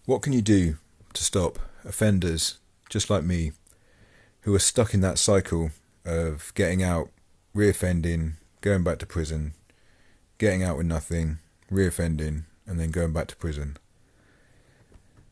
What can you do to stop offenders just like me who are stuck in that cycle of getting out, reoffending, going back to prison, getting out with nothing, reoffending, and then going back to prison?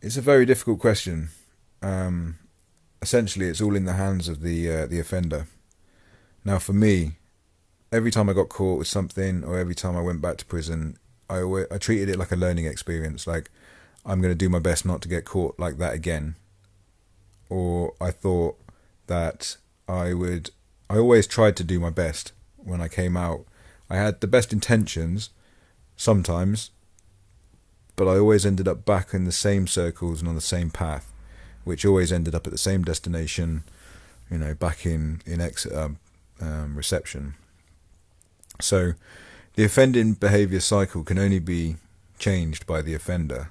It's a very difficult question. Essentially, it's all in the hands of the offender. Now, for me, every time I got caught with something, or every time I went back to prison, I treated it like a learning experience. Like, I'm going to do my best not to get caught like that again. Or I thought that I would. I always tried to do my best when I came out. I had the best intentions sometimes, but I always ended up back in the same circles and on the same path, which always ended up at the same destination, back in Exeter reception. So the offending behaviour cycle can only be changed by the offender.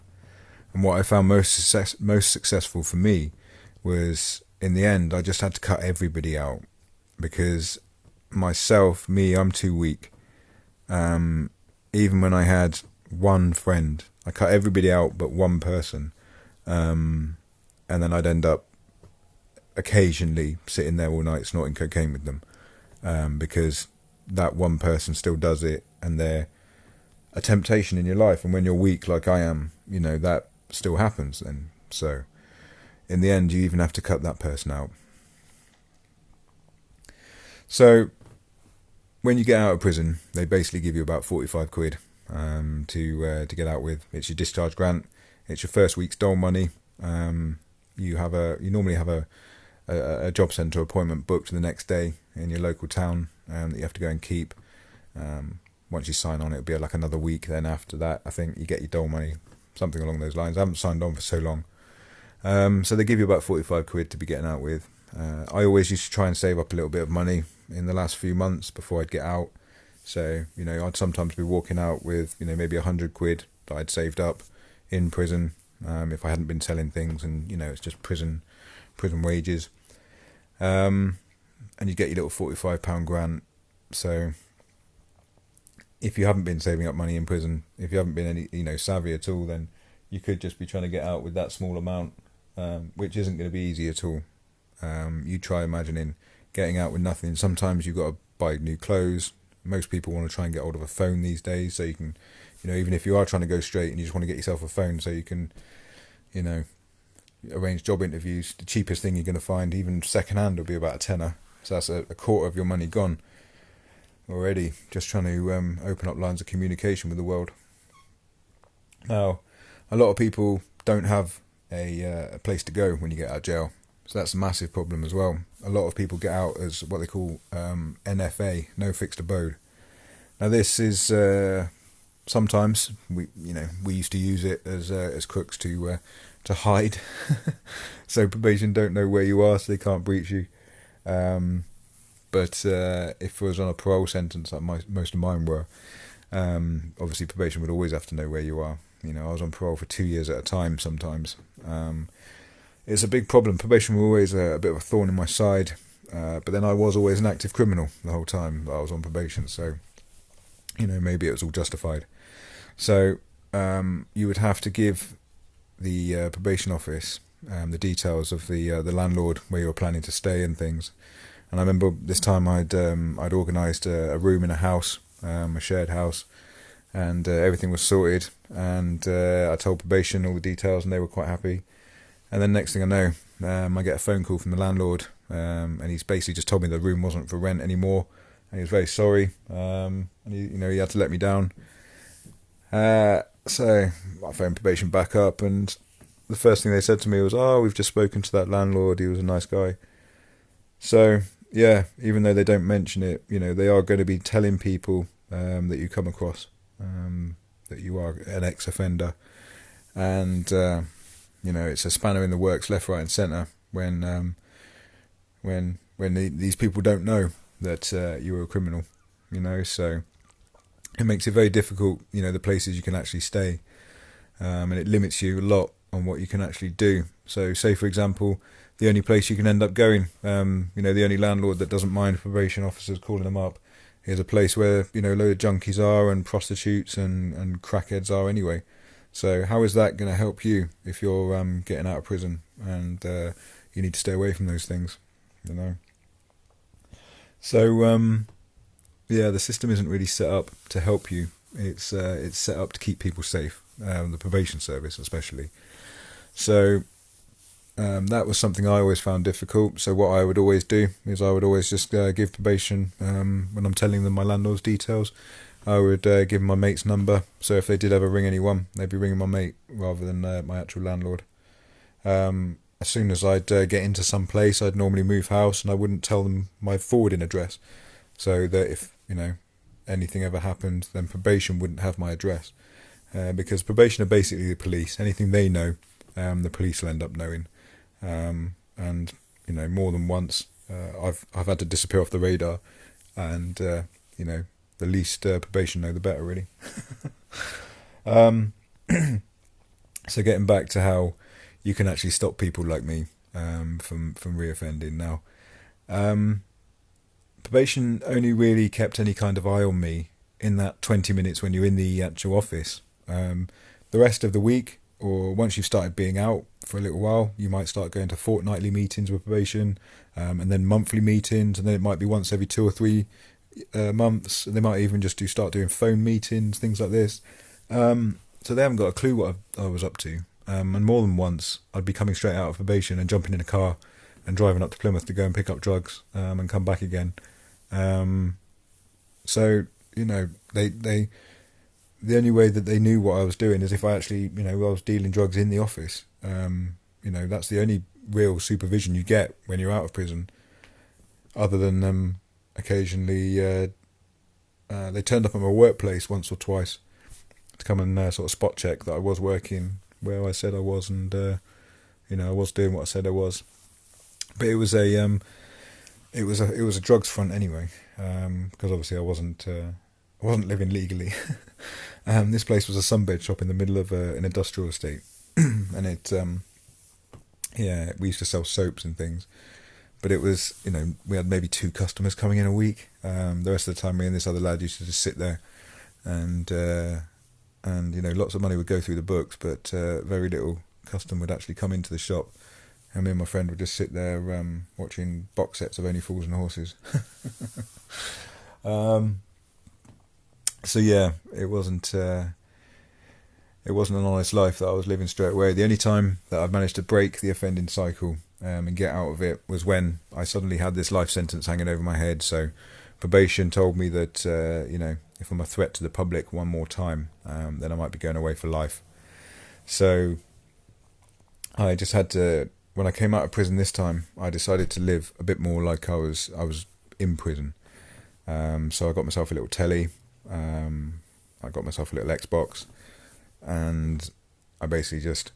And what I found most successful for me was, in the end, I just had to cut everybody out, because I'm too weak. Even when I had one friend, I cut everybody out but one person. And then I'd end up occasionally sitting there all night snorting cocaine with them, because that one person still does it, and they're a temptation in your life. And when you're weak like I am, that still happens. And so in the end, you even have to cut that person out. So when you get out of prison, they basically give you about 45 quid to get out with. It's your discharge grant. It's your first week's dole money. You normally have a job centre appointment booked the next day in your local town that you have to go and keep. Once you sign on, it'll be like another week. Then after that, I think you get your dole money, something along those lines. I haven't signed on for so long. So they give you about 45 quid to be getting out with. I always used to try and save up a little bit of money in the last few months before I'd get out. So, I'd sometimes be walking out with, maybe 100 quid that I'd saved up in prison, if I hadn't been selling things, and, it's just prison wages. And you get your little £45 grant. So if you haven't been saving up money in prison, if you haven't been any, savvy at all, then you could just be trying to get out with that small amount, which isn't going to be easy at all. You try imagining getting out with nothing. Sometimes you've got to buy new clothes. Most people want to try and get hold of a phone these days, so you can, even if you are trying to go straight and you just want to get yourself a phone so you can, arrange job interviews. The cheapest thing you're going to find, even second hand, will be about a tenner. So that's a quarter of your money gone already, just trying to open up lines of communication with the world. Now, a lot of people don't have a place to go when you get out of jail. So that's a massive problem as well. A lot of people get out as what they call NFA, no fixed abode. Now this is sometimes we used to use it as crooks to hide. So probation don't know where you are, so they can't breach you. But if it was on a parole sentence, like most of mine were, obviously probation would always have to know where you are. I was on parole for 2 years at a time sometimes. It's a big problem. Probation were always a bit of a thorn in my side, but then I was always an active criminal the whole time that I was on probation, so maybe it was all justified. So you would have to give the probation office the details of the landlord where you were planning to stay and things. And I remember this time I'd organised a room in a house, a shared house, and everything was sorted, and I told probation all the details, and they were quite happy. And then next thing I know, I get a phone call from the landlord, and he's basically just told me the room wasn't for rent anymore, and he was very sorry, and he had to let me down. So I phoned probation back up, and the first thing they said to me was, "Oh, we've just spoken to that landlord. He was a nice guy." So yeah, even though they don't mention it, they are going to be telling people that you come across that you are an ex-offender, and it's a spanner in the works, left, right, and centre when these people don't know that you were a criminal. So it makes it very difficult. The places you can actually stay, and it limits you a lot on what you can actually do. So, say for example, the only place you can end up going, the only landlord that doesn't mind probation officers calling them up, is a place where a load of junkies are and prostitutes and crackheads are anyway. So how is that going to help you if you're getting out of prison and you need to stay away from those things? You know. So yeah, the system isn't really set up to help you. It's set up to keep people safe. The probation service, especially. So that was something I always found difficult. So what I would always do is I would always just give probation when I'm telling them my landlord's details. I would give them my mate's number. So if they did ever ring anyone, they'd be ringing my mate rather than my actual landlord. As soon as I'd get into some place, I'd normally move house, and I wouldn't tell them my forwarding address, so that if anything ever happened, then probation wouldn't have my address, because probation are basically the police. Anything they know, the police will end up knowing, and more than once, I've had to disappear off the radar, and the least probation know, the better, really. So getting back to how you can actually stop people like me from reoffending now. Probation only really kept any kind of eye on me in that 20 minutes when you're in the actual office. The rest of the week, or once you've started being out for a little while, you might start going to fortnightly meetings with probation, and then monthly meetings, and then it might be once every 2 or 3 months. They might even just start doing phone meetings, things like this. So they haven't got a clue what I was up to. And more than once, I'd be coming straight out of probation and jumping in a car and driving up to Plymouth to go and pick up drugs and come back again. So they the only way that they knew what I was doing is if I actually I was dealing drugs in the office. That's the only real supervision you get when you're out of prison, other than occasionally they turned up at my workplace once or twice to come and sort of spot check that I was working where I said I was, and I was doing what I said I was. But it was a drugs front anyway, because obviously I wasn't living legally. This place was a sunbed shop in the middle of an industrial estate, and we used to sell soaps and things. But it was, we had maybe 2 customers coming in a week. The rest of the time, me and this other lad used to just sit there, and lots of money would go through the books, but very little custom would actually come into the shop. And me and my friend would just sit there watching box sets of Only Fools and Horses. So yeah, it wasn't an honest life that I was living straight away. The only time that I've managed to break the offending cycle and get out of it was when I suddenly had this life sentence hanging over my head. So probation told me that if I'm a threat to the public one more time, then I might be going away for life. So I just had to, when I came out of prison this time, I decided to live a bit more like I was in prison. So I got myself a little telly, I got myself a little Xbox, and I basically just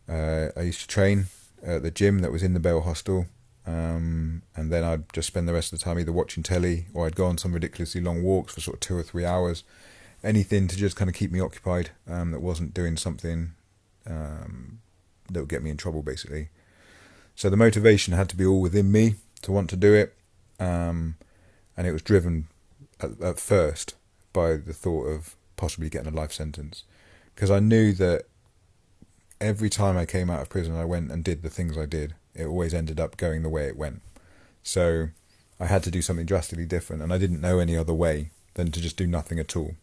I used to train at the gym that was in the bail hostel, and then I'd just spend the rest of the time either watching telly, or I'd go on some ridiculously long walks for sort of 2 or 3 hours, anything to just kind of keep me occupied, that wasn't doing something that would get me in trouble, basically. So the motivation had to be all within me to want to do it, and it was driven at first by the thought of possibly getting a life sentence, because I knew that every time I came out of prison, I went and did the things I did. It always ended up going the way it went. So I had to do something drastically different, and I didn't know any other way than to just do nothing at all.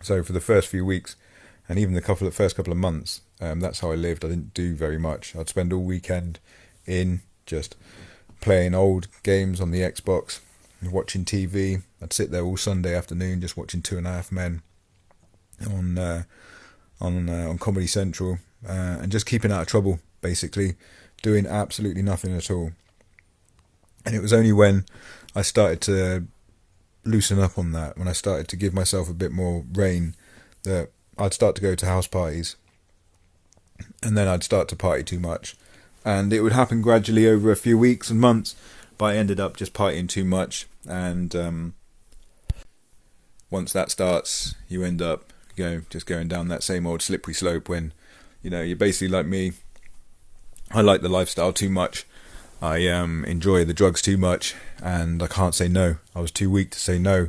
So for the first few weeks, and even the first couple of months, that's how I lived. I didn't do very much. I'd spend all weekend in just playing old games on the Xbox, watching TV. I'd sit there all Sunday afternoon just watching 2.5 Men on Comedy Central, and just keeping out of trouble, basically, doing absolutely nothing at all. And it was only when I started to loosen up on that, when I started to give myself a bit more rein, that I'd start to go to house parties, and then I'd start to party too much. And it would happen gradually over a few weeks and months, but I ended up just partying too much, and once that starts, you end up just going down that same old slippery slope when, you're basically like me. I like the lifestyle too much. I enjoy the drugs too much, and I can't say no. I was too weak to say no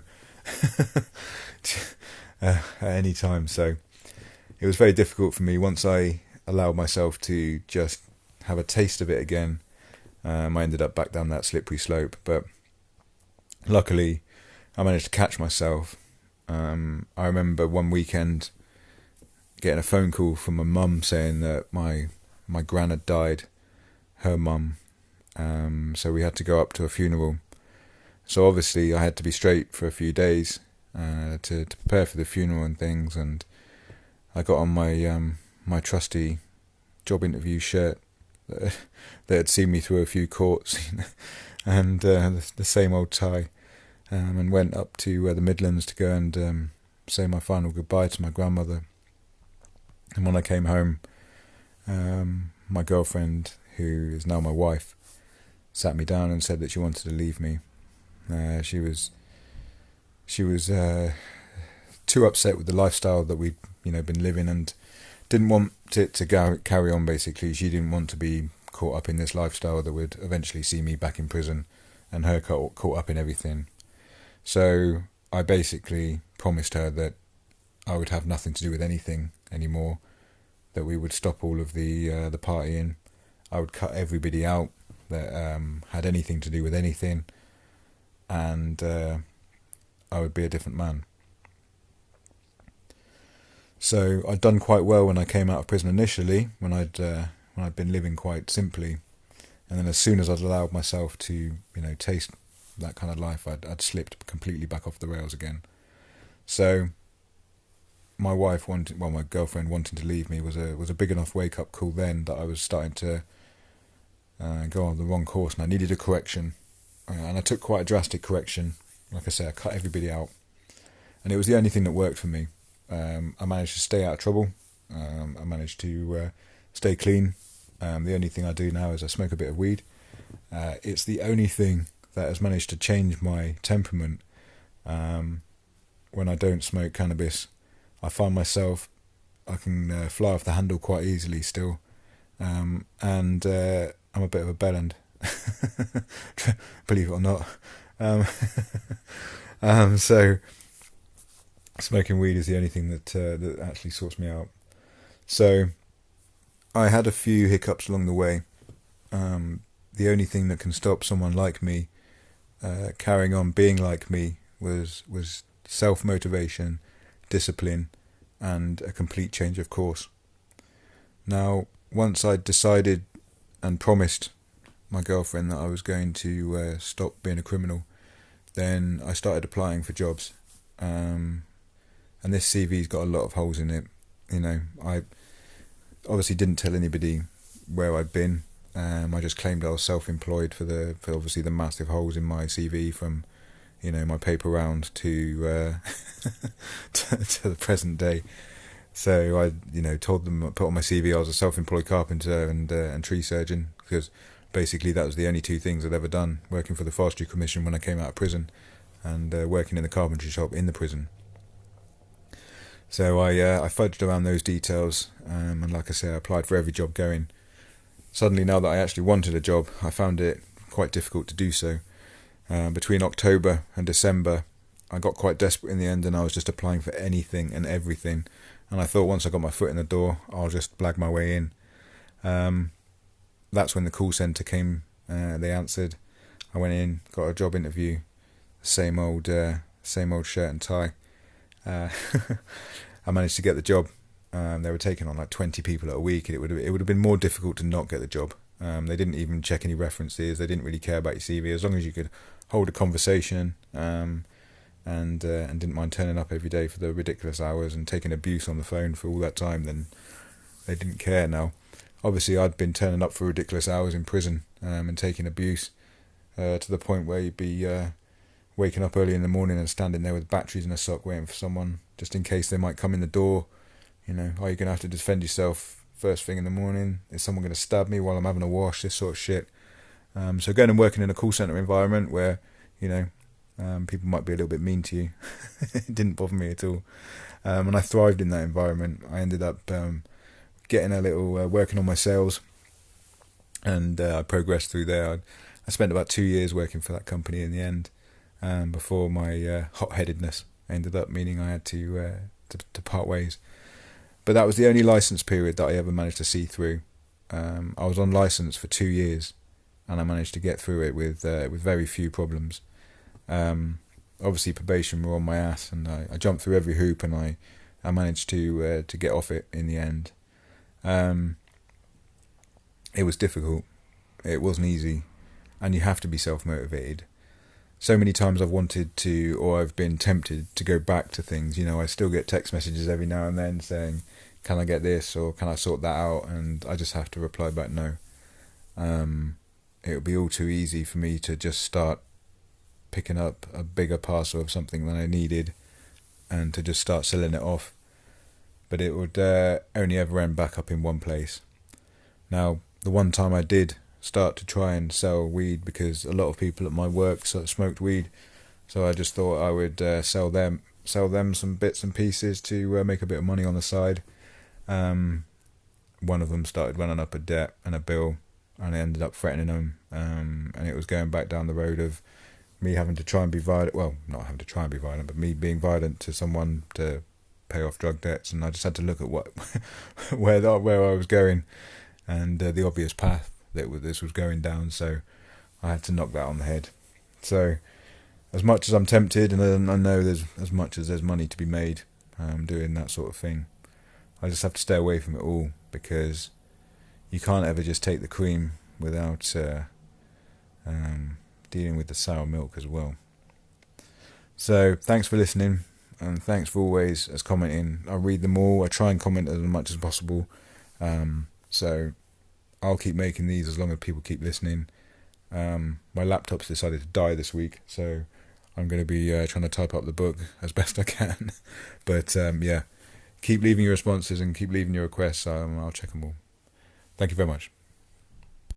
at any time. So it was very difficult for me once I allowed myself to just have a taste of it again. I ended up back down that slippery slope, but luckily I managed to catch myself. I remember one weekend getting a phone call from my mum saying that my gran had died, her mum. So we had to go up to a funeral. So obviously I had to be straight for a few days to prepare for the funeral and things. And I got on my trusty job interview shirt that had seen me through a few courts, and the same old tie, and went up to the Midlands to go and say my final goodbye to my grandmother. And when I came home, my girlfriend, who is now my wife, sat me down and said that she wanted to leave me. She was too upset with the lifestyle that we'd been living, and didn't want it to carry on. Basically, she didn't want to be caught up in this lifestyle that would eventually see me back in prison, and her caught up in everything. So I basically promised her that I would have nothing to do with anything anymore, that we would stop all of the partying. I would cut everybody out that had anything to do with anything, and I would be a different man. So I'd done quite well when I came out of prison initially, when I'd been living quite simply, and then as soon as I'd allowed myself to taste that kind of life, I'd slipped completely back off the rails again. So my girlfriend wanting to leave me was a big enough wake up call then, that I was starting to go on the wrong course, and I needed a correction. And I took quite a drastic correction. Like I say, I cut everybody out, and it was the only thing that worked for me. I managed to stay out of trouble. I managed to stay clean. The only thing I do now is I smoke a bit of weed. It's the only thing that has managed to change my temperament. When I don't smoke cannabis, I find myself, I can fly off the handle quite easily still. And I'm a bit of a bellend, believe it or not. So smoking weed is the only thing that actually sorts me out. So I had a few hiccups along the way. The only thing that can stop someone like me carrying on being like me was self-motivation, discipline, and a complete change of course. Now, once I'd decided and promised my girlfriend that I was going to stop being a criminal, then I started applying for jobs. And this CV's got a lot of holes in it. I obviously didn't tell anybody where I'd been. I just claimed I was self-employed for obviously the massive holes in my CV from, my paper round to to the present day. So I, told them, I put on my CV I was a self-employed carpenter and tree surgeon, because basically that was the only two things I'd ever done, working for the Forestry Commission when I came out of prison, and working in the carpentry shop in the prison. So I fudged around those details, and like I say, I applied for every job going. Suddenly, now that I actually wanted a job, I found it quite difficult to do so. Between October and December, I got quite desperate in the end, and I was just applying for anything and everything. And I thought once I got my foot in the door, I'll just blag my way in. That's when the call centre came. They answered. I went in, got a job interview. Same old shirt and tie. I managed to get the job. They were taking on like 20 people a week, and it would have been more difficult to not get the job. They didn't even check any references. They didn't really care about your CV, as long as you could hold a conversation, and didn't mind turning up every day for the ridiculous hours and taking abuse on the phone for all that time. Then they didn't care. Now, obviously, I'd been turning up for ridiculous hours in prison and taking abuse to the point where you'd be waking up early in the morning and standing there with batteries in a sock waiting for someone, just in case they might come in the door. Are you going to have to defend yourself first thing in the morning? Is someone going to stab me while I'm having a wash? This sort of shit. So going and working in a call centre environment where, people might be a little bit mean to you, it didn't bother me at all. And I thrived in that environment. I ended up getting a little, working on my sales, and I progressed through there. I spent about 2 years working for that company in the end, before my hot-headedness ended up meaning I had to part ways. But that was the only license period that I ever managed to see through. I was on license for 2 years, and I managed to get through it with very few problems. Obviously, probation were on my ass, and I jumped through every hoop, and I managed to get off it in the end. It was difficult. It wasn't easy, and you have to be self-motivated. So many times I've wanted to, or I've been tempted to go back to things. I still get text messages every now and then saying, "Can I get this?" or "Can I sort that out?" And I just have to reply back, no. It would be all too easy for me to just start picking up a bigger parcel of something than I needed and to just start selling it off. But it would only ever end back up in one place. Now, the one time I did start to try and sell weed, because a lot of people at my work sort of smoked weed, so I just thought I would sell them some bits and pieces to make a bit of money on the side. One of them started running up a debt and a bill, and I ended up threatening them, and it was going back down the road of me having to try and be violent. Well, not having to try and be violent, but me being violent to someone to pay off drug debts. And I just had to look at where I was going, and the obvious path that this was going down. So I had to knock that on the head. So as much as I'm tempted, and I know there's as much as there's money to be made doing that sort of thing, I just have to stay away from it all, because you can't ever just take the cream without dealing with the sour milk as well. So thanks for listening, and thanks for always as commenting. I read them all. I try and comment as much as possible. So I'll keep making these as long as people keep listening. My laptop's decided to die this week, so I'm going to be trying to type up the book as best I can. But yeah, keep leaving your responses and keep leaving your requests. I'll check them all. Thank you very much.